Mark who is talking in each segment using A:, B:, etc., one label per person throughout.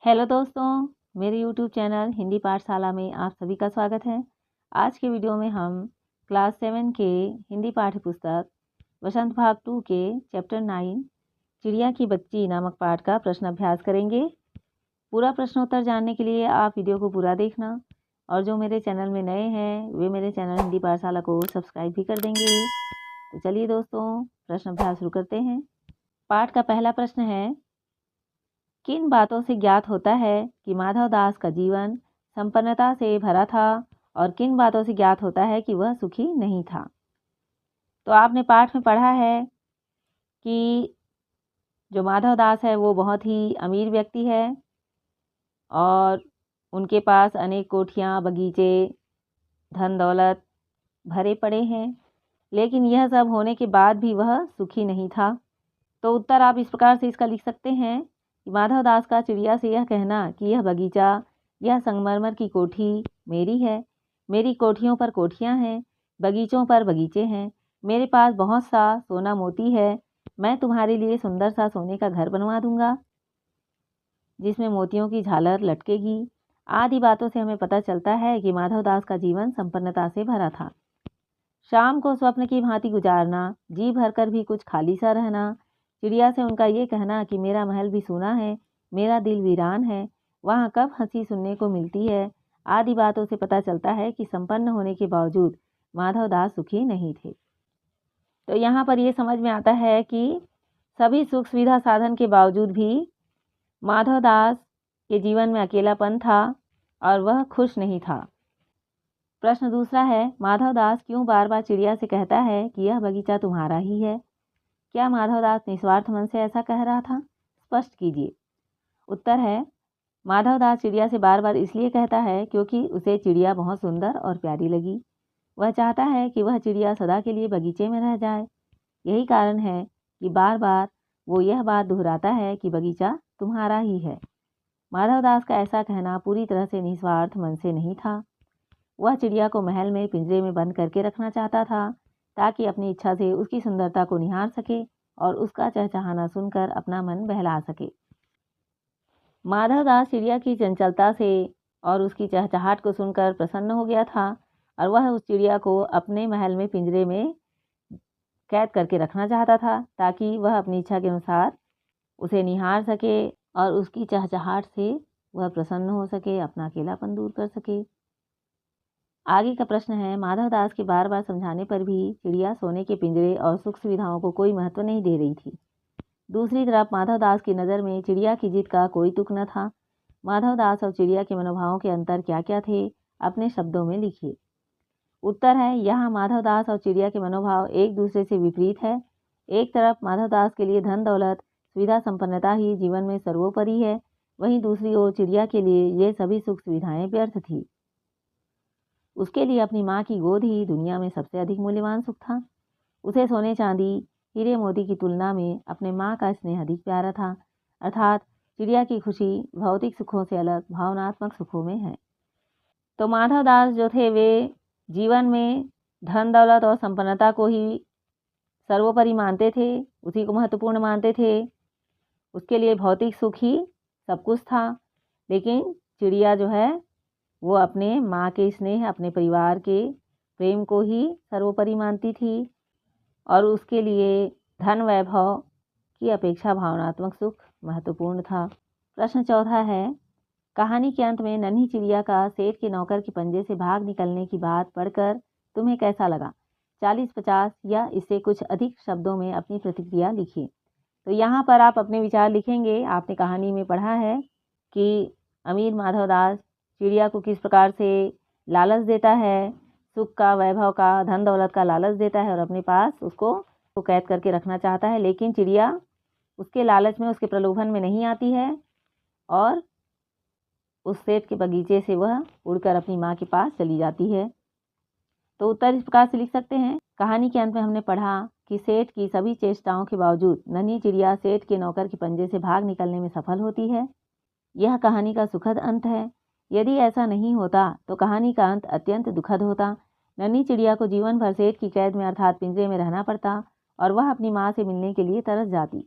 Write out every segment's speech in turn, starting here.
A: Hello दोस्तों, मेरे YouTube channel Hindi पाठशाला में आप सभी का स्वागत है। आज के वीडियो में हम क्लास 7 के हिंदी पाठ्य पुस्तक वसंत भाग 2 के चैप्टर 9 चिड़िया की बच्ची नामक पाठ का प्रश्न अभ्यास करेंगे। पूरा प्रश्नोत्तर जानने के लिए आप वीडियो को पूरा देखना और जो मेरे चैनल में नए हैं वे मेरे चैनल हिंदी पाठशाला को सब्सक्राइब भी कर देंगे। तो चलिए दोस्तों, प्रश्न अभ्यास शुरू करते हैं। पाठ का पहला प्रश्न है, किन बातों से ज्ञात होता है कि माधव दास का जीवन संपन्नता से भरा था और किन बातों से ज्ञात होता है कि वह सुखी नहीं था। तो आपने पाठ में पढ़ा है कि जो माधव दास है वो बहुत ही अमीर व्यक्ति है और उनके पास अनेक कोठियाँ, बगीचे, धन दौलत भरे पड़े हैं, लेकिन यह सब होने के बाद भी वह सुखी नहीं था। तो उत्तर आप इस प्रकार से इसका लिख सकते हैं कि माधव दास का चिड़िया से यह कहना कि यह बगीचा, यह संगमरमर की कोठी मेरी है, मेरी कोठियों पर कोठियाँ हैं, बगीचों पर बगीचे हैं, मेरे पास बहुत सा सोना मोती है, मैं तुम्हारे लिए सुंदर सा सोने का घर बनवा दूंगा जिसमें मोतियों की झालर लटकेगी। आदि बातों से हमें पता चलता है कि माधव दास का जीवन संपन्नता से भरा था। शाम को स्वप्न की भांति गुजारना, जी भरकर भी कुछ खाली सा रहना, चिड़िया से उनका ये कहना कि मेरा महल भी सूना है, मेरा दिल वीरान है, वहाँ कब हंसी सुनने को मिलती है, आदि बातों से पता चलता है कि संपन्न होने के बावजूद माधव दास सुखी नहीं थे। तो यहाँ पर ये समझ में आता है कि सभी सुख सुविधा साधन के बावजूद भी माधव दास के जीवन में अकेलापन था और वह खुश नहीं था। प्रश्न दूसरा है, माधव दास क्यों बार बार चिड़िया से कहता है कि यह बगीचा तुम्हारा ही है। क्या माधव दास निस्वार्थ मन से ऐसा कह रहा था? स्पष्ट कीजिए। उत्तर है, माधव दास चिड़िया से बार बार इसलिए कहता है क्योंकि उसे चिड़िया बहुत सुंदर और प्यारी लगी। वह चाहता है कि वह चिड़िया सदा के लिए बगीचे में रह जाए। यही कारण है कि बार बार वो यह बात दोहराता है कि बगीचा तुम्हारा ही है। माधव दास का ऐसा कहना पूरी तरह से निस्वार्थ मन से नहीं था। वह चिड़िया को महल में पिंजरे में बंद करके रखना चाहता था ताकि अपनी इच्छा से उसकी सुंदरता को निहार सके और उसका चहचहाना सुनकर अपना मन बहला सके। माधव दास चिड़िया की चंचलता से और उसकी चहचहाट को सुनकर प्रसन्न हो गया था और वह उस चिड़िया को अपने महल में पिंजरे में कैद करके रखना चाहता था ताकि वह अपनी इच्छा के अनुसार उसे निहार सके और उसकी चहचहाट से वह प्रसन्न हो सके, अपना अकेलापन दूर कर सके। आगे का प्रश्न है, माधव दास के बार बार समझाने पर भी चिड़िया सोने के पिंजरे और सुख सुविधाओं को कोई महत्व नहीं दे रही थी। दूसरी तरफ माधव दास की नज़र में चिड़िया की जिद का कोई तुक न था। माधव दास और चिड़िया के मनोभावों के अंतर क्या क्या थे, अपने शब्दों में लिखिए। उत्तर है, यहाँ माधव दास और चिड़िया के मनोभाव एक दूसरे से विपरीत है। एक तरफ माधव दास के लिए धन दौलत, सुविधा संपन्नता ही जीवन में सर्वोपरि है, वहीं दूसरी ओर चिड़िया के लिए ये सभी सुख सुविधाएं व्यर्थ थी। उसके लिए अपनी माँ की गोद ही दुनिया में सबसे अधिक मूल्यवान सुख था। उसे सोने चांदी, हीरे मोती की तुलना में अपने माँ का स्नेह अधिक प्यारा था। अर्थात चिड़िया की खुशी भौतिक सुखों से अलग भावनात्मक सुखों में है। तो माधव दास जो थे वे जीवन में धन दौलत और संपन्नता को ही सर्वोपरि मानते थे, उसी को महत्वपूर्ण मानते थे। उसके लिए भौतिक सुख ही सब कुछ था। लेकिन चिड़िया जो है वो अपने माँ के स्नेह, अपने परिवार के प्रेम को ही सर्वोपरि मानती थी और उसके लिए धन वैभव की अपेक्षा भावनात्मक सुख महत्वपूर्ण था। प्रश्न चौथा है, कहानी के अंत में नन्ही चिड़िया का सेठ के नौकर के पंजे से भाग निकलने की बात पढ़कर तुम्हें कैसा लगा? 40-50 या इससे कुछ अधिक शब्दों में अपनी प्रतिक्रिया लिखिए। तो यहाँ पर आप अपने विचार लिखेंगे। आपने कहानी में पढ़ा है कि अमीर माधव दास चिड़िया को किस प्रकार से लालच देता है, सुख का, वैभव का, धन दौलत का लालच देता है और अपने पास उसको कैद करके रखना चाहता है। लेकिन चिड़िया उसके लालच में, उसके प्रलोभन में नहीं आती है और उस सेठ के बगीचे से वह उड़कर अपनी माँ के पास चली जाती है। तो उत्तर इस प्रकार से लिख सकते हैं, कहानी के अंत में हमने पढ़ा कि सेठ की सभी चेष्टाओं के बावजूद नन्ही चिड़िया सेठ के नौकर के पंजे से भाग निकलने में सफल होती है। यह कहानी का सुखद अंत है। यदि ऐसा नहीं होता तो कहानी का अंत अत्यंत दुखद होता। नन्ही चिड़िया को जीवन भर सेठ की कैद में अर्थात पिंजरे में रहना पड़ता और वह अपनी माँ से मिलने के लिए तरस जाती,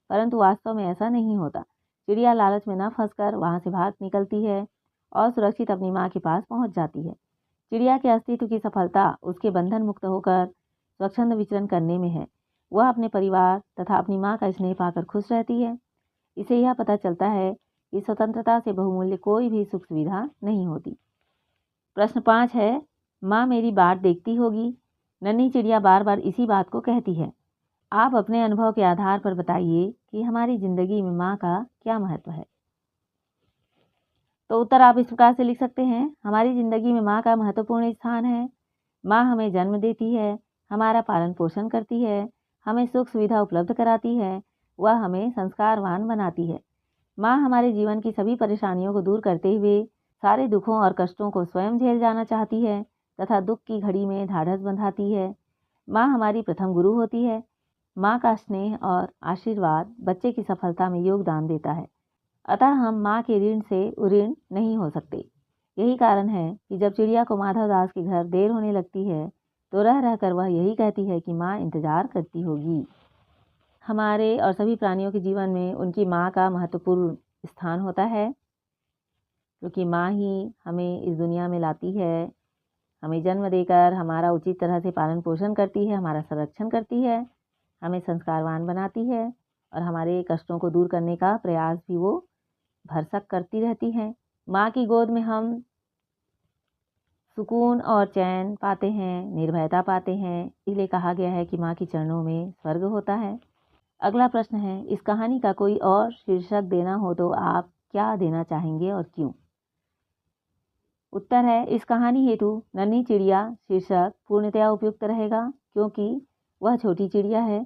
A: परंतु वास्तव में ऐसा नहीं होता। चिड़िया लालच में न फंसकर वहाँ से भाग निकलती है और सुरक्षित अपनी माँ के पास पहुँच जाती है। चिड़िया के अस्तित्व की सफलता उसके बंधन मुक्त होकर स्वच्छंद विचरण करने में है। वह अपने परिवार तथा अपनी माँ का स्नेह पाकर खुश रहती है। इसे यह पता चलता है कि स्वतंत्रता से बहुमूल्य कोई भी सुख सुविधा नहीं होती। प्रश्न 5 है, माँ मेरी बाट देखती होगी। नन्ही चिड़िया बार बार इसी बात को कहती है। आप अपने अनुभव के आधार पर बताइए कि हमारी ज़िंदगी में माँ का क्या महत्व है। तो उत्तर आप इस प्रकार से लिख सकते हैं। हमारी ज़िंदगी में माँ का महत्वपूर्ण स्थान है। माँ हमें जन्म देती है, हमारा पालन पोषण करती है, हमें सुख सुविधा उपलब्ध कराती है, वह हमें संस्कारवान बनाती है। माँ हमारे जीवन की सभी परेशानियों को दूर करते हुए सारे दुखों और कष्टों को स्वयं झेल जाना चाहती है तथा दुख की घड़ी में ढाढ़स बंधाती है। माँ हमारी प्रथम गुरु होती है। माँ का स्नेह और आशीर्वाद बच्चे की सफलता में योगदान देता है। अतः हम माँ के ऋण से उऋण नहीं हो सकते। यही कारण है कि जब चिड़िया को माधवदास के घर देर होने लगती है तो रह रहकर वह यही कहती है कि माँ इंतजार करती होगी। हमारे और सभी प्राणियों के जीवन में उनकी माँ का महत्वपूर्ण स्थान होता है, क्योंकि माँ ही हमें इस दुनिया में लाती है, हमें जन्म देकर हमारा उचित तरह से पालन पोषण करती है, हमारा संरक्षण करती है, हमें संस्कारवान बनाती है और हमारे कष्टों को दूर करने का प्रयास भी वो भरसक करती रहती है। माँ की गोद में हम सुकून और चैन पाते हैं, निर्भयता पाते हैं। इसलिए कहा गया है कि माँ के चरणों में स्वर्ग होता है। अगला प्रश्न है, इस कहानी का कोई और शीर्षक देना हो तो आप क्या देना चाहेंगे और क्यों? उत्तर है, इस कहानी हेतु नन्ही चिड़िया शीर्षक पूर्णतया उपयुक्त रहेगा, क्योंकि वह छोटी चिड़िया है,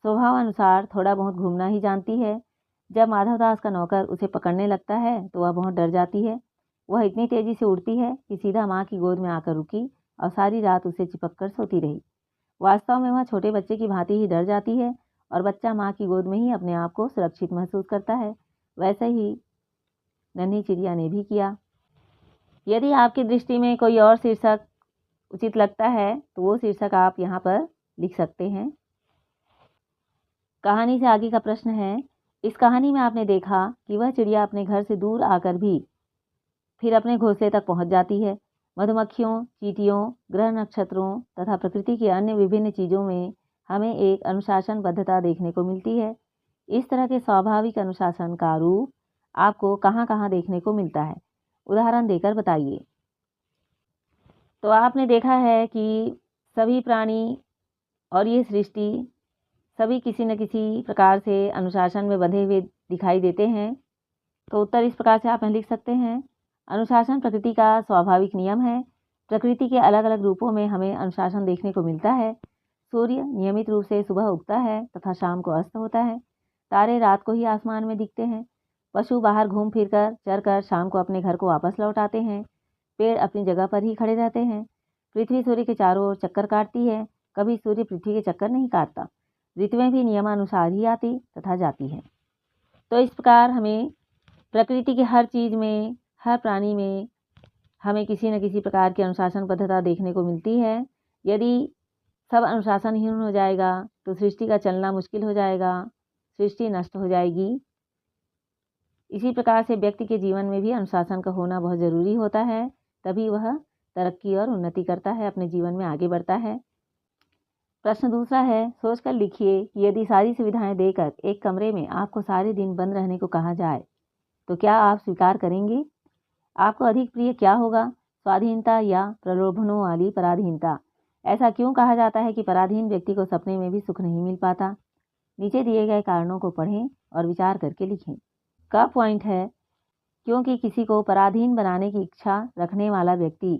A: स्वभाव अनुसार थोड़ा बहुत घूमना ही जानती है। जब माधवदास का नौकर उसे पकड़ने लगता है तो वह बहुत डर जाती है। वह इतनी तेजी से उड़ती है कि सीधा माँ की गोद में आकर रुकी और सारी रात उसे चिपक कर सोती रही। वास्तव में वह छोटे बच्चे की भांति ही डर जाती है और बच्चा माँ की गोद में ही अपने आप को सुरक्षित महसूस करता है। वैसे ही नन्ही चिड़िया ने भी किया। यदि आपकी दृष्टि में कोई और शीर्षक उचित लगता है तो वो शीर्षक आप यहाँ पर लिख सकते हैं। कहानी से आगे का प्रश्न है, इस कहानी में आपने देखा कि वह चिड़िया अपने घर से दूर आकर भी फिर अपने घोंसले तक पहुंच जाती है। मधुमक्खियों, चींटियों, ग्रह नक्षत्रों तथा प्रकृति की अन्य विभिन्न चीज़ों में हमें एक अनुशासनबद्धता देखने को मिलती है। इस तरह के स्वाभाविक अनुशासन का रूप आपको कहाँ कहाँ देखने को मिलता है? उदाहरण देकर बताइए। तो आपने देखा है कि सभी प्राणी और ये सृष्टि सभी किसी न किसी प्रकार से अनुशासन में बंधे हुए दिखाई देते हैं। तो उत्तर इस प्रकार से आप लिख सकते हैं। अनुशासन प्रकृति का स्वाभाविक नियम है। प्रकृति के अलग अलग रूपों में हमें अनुशासन देखने को मिलता है। सूर्य नियमित रूप से सुबह उगता है तथा शाम को अस्त होता है। तारे रात को ही आसमान में दिखते हैं। पशु बाहर घूम फिर कर चर कर शाम को अपने घर को वापस लौट आते हैं। पेड़ अपनी जगह पर ही खड़े रहते हैं। पृथ्वी सूर्य के चारों ओर चक्कर काटती है, कभी सूर्य पृथ्वी के चक्कर नहीं काटता। ऋतुएं भी नियमानुसार ही आती तथा जाती हैं। तो इस प्रकार हमें प्रकृति की हर चीज़ में, हर प्राणी में हमें किसी न किसी प्रकार की अनुशासनबद्धता देखने को मिलती है। यदि सब अनुशासनहीन हो जाएगा तो सृष्टि का चलना मुश्किल हो जाएगा, सृष्टि नष्ट हो जाएगी। इसी प्रकार से व्यक्ति के जीवन में भी अनुशासन का होना बहुत ज़रूरी होता है, तभी वह तरक्की और उन्नति करता है, अपने जीवन में आगे बढ़ता है। प्रश्न दूसरा है, सोचकर लिखिए कि यदि सारी सुविधाएं देकर एक कमरे में आपको सारे दिन बंद रहने को कहा जाए तो क्या आप स्वीकार करेंगे? आपको अधिक प्रिय क्या होगा, स्वाधीनता या प्रलोभनों वाली पराधीनता? ऐसा क्यों कहा जाता है कि पराधीन व्यक्ति को सपने में भी सुख नहीं मिल पाता? नीचे दिए गए कारणों को पढ़ें और विचार करके लिखें। का पॉइंट है, क्योंकि किसी को पराधीन बनाने की इच्छा रखने वाला व्यक्ति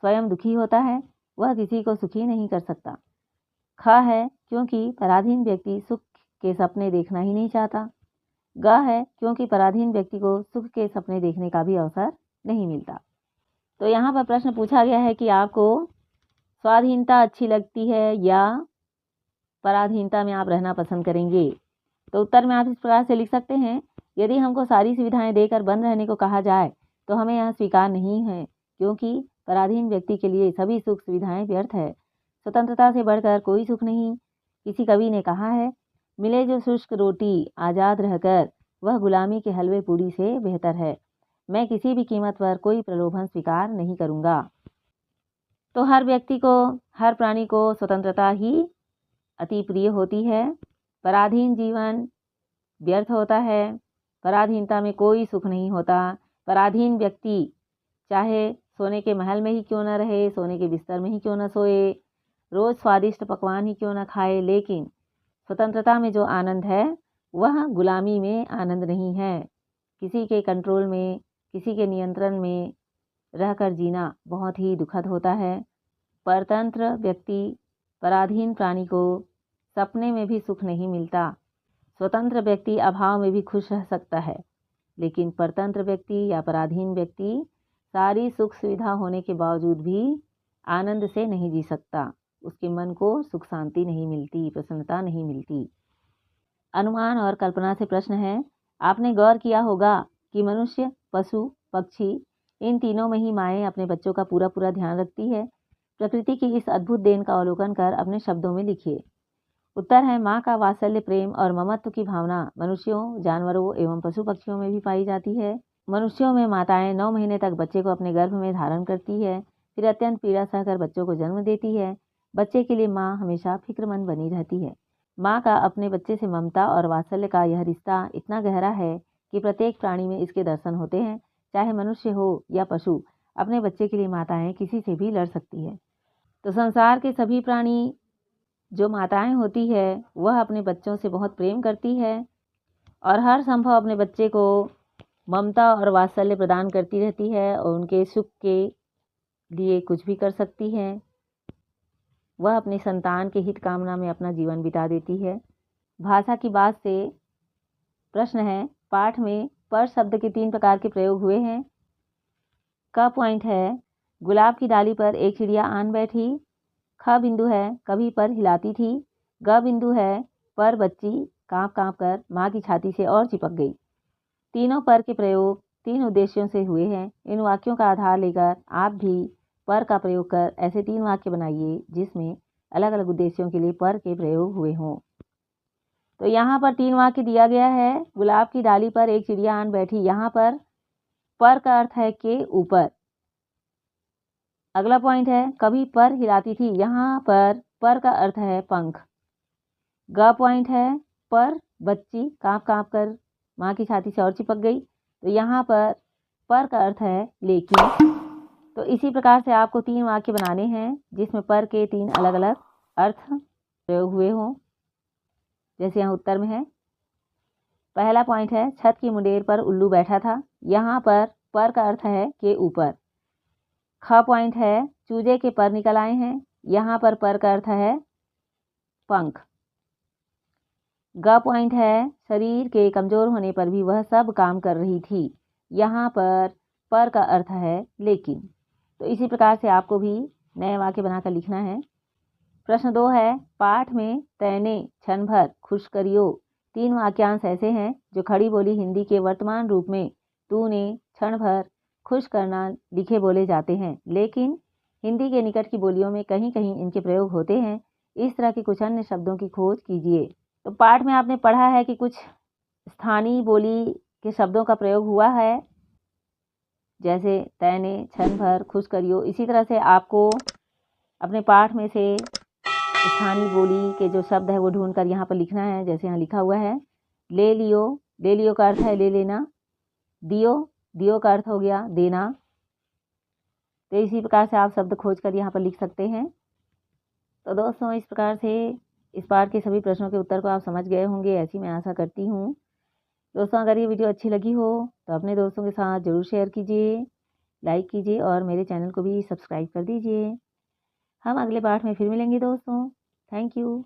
A: स्वयं दुखी होता है, वह किसी को सुखी नहीं कर सकता। ख है, क्योंकि पराधीन व्यक्ति सुख के सपने देखना ही नहीं चाहता। ग है, क्योंकि पराधीन व्यक्ति को सुख के सपने देखने का भी अवसर नहीं मिलता। तो यहाँ पर प्रश्न पूछा गया है कि आपको स्वाधीनता अच्छी लगती है या पराधीनता में आप रहना पसंद करेंगे? तो उत्तर में आप इस प्रकार से लिख सकते हैं, यदि हमको सारी सुविधाएं देकर बंद रहने को कहा जाए तो हमें यह स्वीकार नहीं है, क्योंकि पराधीन व्यक्ति के लिए सभी सुख सुविधाएं व्यर्थ है। स्वतंत्रता से बढ़कर कोई सुख नहीं। किसी कवि ने कहा है, मिले जो शुष्क रोटी आज़ाद रहकर, उसे खाकर क्या मिलेगा? तो उत्तर में आप इस प्रकार से लिख सकते हैं, यदि सारी सुविधाएं देकर बंद रहने को कहा जाए तो हमें यह स्वीकार नहीं है, क्योंकि पराधीन व्यक्ति के लिए सभी सुख सुविधाएं व्यर्थ है। स्वतंत्रता से बढ़कर कोई सुख नहीं। किसी कवि ने कहा है, मिले जो शुष्क रोटी आज़ाद रहकर वह गुलामी के हलवे पूड़ी से बेहतर है। मैं किसी भी कीमत पर कोई प्रलोभन स्वीकार नहीं करूँगा। तो हर व्यक्ति को, हर प्राणी को स्वतंत्रता ही अति प्रिय होती है। पराधीन जीवन व्यर्थ होता है। पराधीनता में कोई सुख नहीं होता। पराधीन व्यक्ति चाहे सोने के महल में ही क्यों न रहे, सोने के बिस्तर में ही क्यों न सोए, रोज़ स्वादिष्ट पकवान ही क्यों न खाए, लेकिन स्वतंत्रता में जो आनंद है वह गुलामी में आनंद नहीं है। किसी के कंट्रोल में, किसी के नियंत्रण में रहकर जीना बहुत ही दुखद होता है। परतंत्र व्यक्ति पराधीन प्राणी को सपने में भी सुख नहीं मिलता। स्वतंत्र व्यक्ति अभाव में भी खुश रह सकता है, लेकिन परतंत्र व्यक्ति या पराधीन व्यक्ति सारी सुख सुविधा होने के बावजूद भी आनंद से नहीं जी सकता। उसके मन को सुख शांति नहीं मिलती, प्रसन्नता नहीं मिलती। अनुमान और कल्पना से प्रश्न है। आपने गौर किया होगा कि मनुष्य, पशु, पक्षी, इन तीनों में ही माएँ अपने बच्चों का पूरा पूरा ध्यान रखती है। प्रकृति की इस अद्भुत देन का अवलोकन कर अपने शब्दों में लिखिए। उत्तर है, माँ का वात्सल्य, प्रेम और ममत्व की भावना मनुष्यों, जानवरों एवं पशु पक्षियों में भी पाई जाती है। मनुष्यों में माताएं 9 महीने तक बच्चे को अपने गर्भ में धारण करती है, फिर अत्यंत पीड़ा सहकर बच्चों को जन्म देती है। बच्चे के लिए माँ हमेशा फिक्रमंद बनी रहती है। माँ का अपने बच्चे से ममता और वात्सल्य का यह रिश्ता इतना गहरा है कि प्रत्येक प्राणी में इसके दर्शन होते हैं। चाहे मनुष्य हो या पशु, अपने बच्चे के लिए माताएं किसी से भी लड़ सकती है। तो संसार के सभी प्राणी जो माताएं होती है वह अपने बच्चों से बहुत प्रेम करती है और हर संभव अपने बच्चे को ममता और वात्सल्य प्रदान करती रहती है और उनके सुख के लिए कुछ भी कर सकती है। वह अपनी संतान के हित कामना में अपना जीवन बिता देती है। भाषा की बात से प्रश्न है। पाठ में पर शब्द के 3 प्रकार के प्रयोग हुए हैं। क पॉइंट है, गुलाब की डाली पर एक चिड़िया आन बैठी। ख बिंदु है, कभी पर हिलाती थी। ग बिंदु है, पर बच्ची कांप कांप कर माँ की छाती से और चिपक गई। तीनों पर के प्रयोग 3 उद्देश्यों से हुए हैं। इन वाक्यों का आधार लेकर आप भी पर का प्रयोग कर ऐसे 3 वाक्य बनाइए जिसमें अलग अलग उद्देश्यों के लिए पर के प्रयोग हुए हों। तो यहाँ पर 3 वाक्य दिया गया है। गुलाब की डाली पर एक चिड़िया आन बैठी, यहाँ पर का अर्थ है के ऊपर। अगला पॉइंट है, कभी पर हिलाती थी, यहाँ पर का अर्थ है पंख। ग पॉइंट है, पर बच्ची कांप कांप कर माँ की छाती से और चिपक गई, तो यहाँ पर का अर्थ है लेकिन। तो इसी प्रकार से आपको 3 वाक्य बनाने हैं जिसमें पर के 3 अलग अलग अर्थ प्रयोग हुए हों, जैसे यहाँ उत्तर में है। पहला पॉइंट है, छत की मुंडेर पर उल्लू बैठा था, यहाँ पर का अर्थ है के ऊपर। ख पॉइंट है, चूजे के पर निकल आए हैं, यहाँ पर का अर्थ है पंख। ग पॉइंट है, शरीर के कमजोर होने पर भी वह सब काम कर रही थी, यहाँ पर का अर्थ है लेकिन। तो इसी प्रकार से आपको भी नए वाक्य बनाकर लिखना है। प्रश्न 2 है, पाठ में तैने क्षण भर खुश करियो 3 वाक्यांश ऐसे हैं जो खड़ी बोली हिंदी के वर्तमान रूप में तूने क्षण भर खुश करना लिखे बोले जाते हैं, लेकिन हिंदी के निकट की बोलियों में कहीं कहीं इनके प्रयोग होते हैं। इस तरह के कुछ अन्य शब्दों की खोज कीजिए। तो पाठ में आपने पढ़ा है कि कुछ स्थानीय बोली के शब्दों का प्रयोग हुआ है, जैसे तैने, क्षण भर, खुश करियो। इसी तरह से आपको अपने पाठ में से स्थानीय बोली के जो शब्द है वो ढूंढ कर यहाँ पर लिखना है। जैसे यहाँ लिखा हुआ है, ले लियो का अर्थ है ले लेना। दियो का अर्थ हो गया देना। तो इसी प्रकार से आप शब्द खोज कर यहाँ पर लिख सकते हैं। तो दोस्तों, इस प्रकार से इस पाठ के सभी प्रश्नों के उत्तर को आप समझ गए होंगे, ऐसी मैं आशा करती हूँ। दोस्तों, अगर ये वीडियो अच्छी लगी हो तो अपने दोस्तों के साथ ज़रूर शेयर कीजिए, लाइक कीजिए और मेरे चैनल को भी सब्सक्राइब कर दीजिए। हम अगले पाठ में फिर मिलेंगे दोस्तों। Thank you.